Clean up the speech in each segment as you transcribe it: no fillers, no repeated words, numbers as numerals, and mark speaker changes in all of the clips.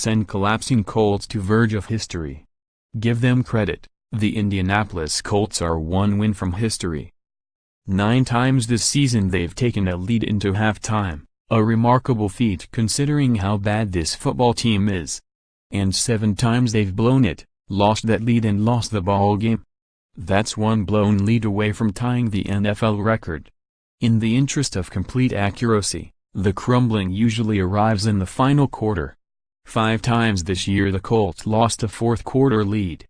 Speaker 1: send collapsing Colts to verge of history. Give them credit, the Indianapolis Colts are one win from history. 9 times this season they've taken a lead into halftime, a remarkable feat considering how bad this football team is. And 7 times they've blown it, lost that lead and lost the ball game. That's one blown lead away from tying the NFL record. In the interest of complete accuracy, the crumbling usually arrives in the final quarter. 5 times this year the Colts lost a fourth-quarter lead.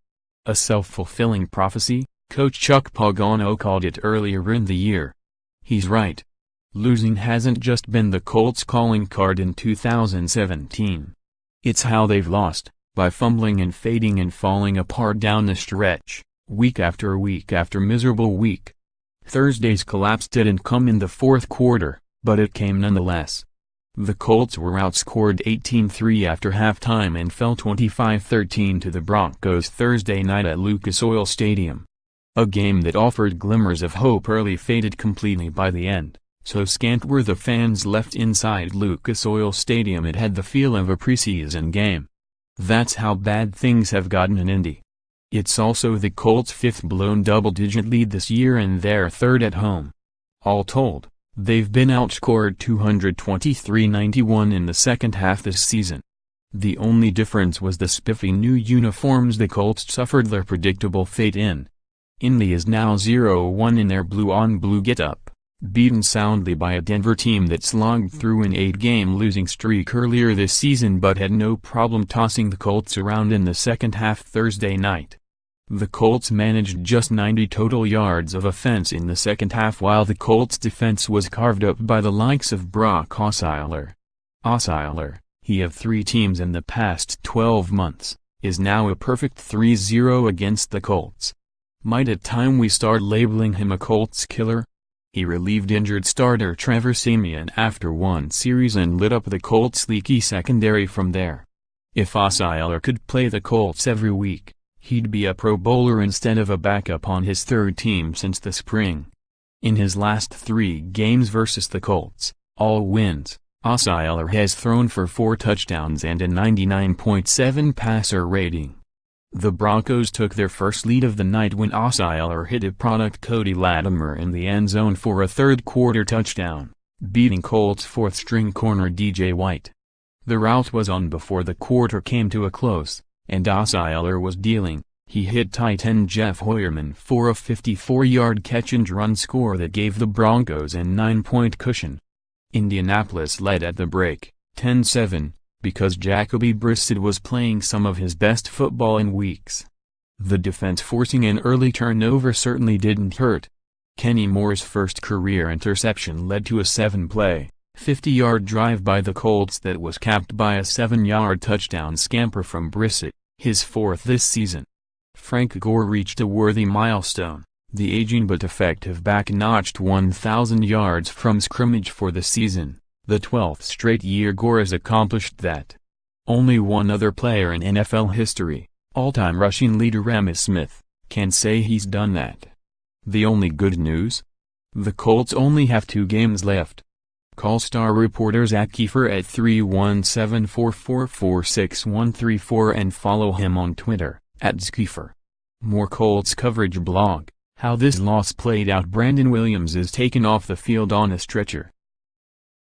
Speaker 1: A self-fulfilling prophecy? Coach Chuck Pagano called it earlier in the year. He's right. Losing hasn't just been the Colts' calling card in 2017. It's how they've lost, by fumbling and fading and falling apart down the stretch, week after miserable week. Thursday's collapse didn't come in the fourth quarter, but it came nonetheless. The Colts were outscored 18-3 after halftime and fell 25-13 to the Broncos Thursday night at Lucas Oil Stadium. A game that offered glimmers of hope early faded completely by the end, so scant were the fans left inside Lucas Oil Stadium it had the feel of a preseason game. That's how bad things have gotten in Indy. It's also the Colts' 5th blown double-digit lead this year and their 3rd at home. All told, they've been outscored 223-91 in the second half this season. The only difference was the spiffy new uniforms the Colts suffered their predictable fate in. Indy is now 0-1 in their blue-on-blue get-up, beaten soundly by a Denver team that slogged through an 8-game losing streak earlier this season but had no problem tossing the Colts around in the second half Thursday night. The Colts managed just 90 total yards of offense in the second half while the Colts' defense was carved up by the likes of Brock Osweiler. Osweiler, he of 3 teams in the past 12 months, is now a perfect 3-0 against the Colts. Might it time we start labeling him a Colts killer? He relieved injured starter Trevor Siemian after one series and lit up the Colts' leaky secondary from there. If Osweiler could play the Colts every week, he'd be a Pro Bowler instead of a backup on his 3rd team since the spring. In his last 3 games versus the Colts, all wins, Osweiler has thrown for 4 touchdowns and a 99.7 passer rating. The Broncos took their first lead of the night when Osweiler hit a product Cody Latimer in the end zone for a third-quarter touchdown, beating Colts' 4th-string corner DJ White. The rout was on before the quarter came to a close, and Osweiler was dealing. He hit tight end Jeff Hoyerman for a 54-yard catch-and-run score that gave the Broncos a 9-point cushion. Indianapolis led at the break, 10-7. Because Jacoby Brissett was playing some of his best football in weeks. The defense forcing an early turnover certainly didn't hurt. Kenny Moore's first career interception led to a 7-play, 50-yard drive by the Colts that was capped by a 7-yard touchdown scamper from Brissett, his 4th this season. Frank Gore reached a worthy milestone. The aging but effective back notched 1,000 yards from scrimmage for the season. The 12th straight year Gore has accomplished that. Only one other player in NFL history, all-time rushing leader Emmitt Smith, can say he's done that. The only good news? The Colts only have 2 games left. Call star reporter Zach Kiefer at 317-444-6134 and follow him on Twitter, @Zkiefer. More Colts coverage blog, how this loss played out. Brandon Williams is taken off the field on a stretcher.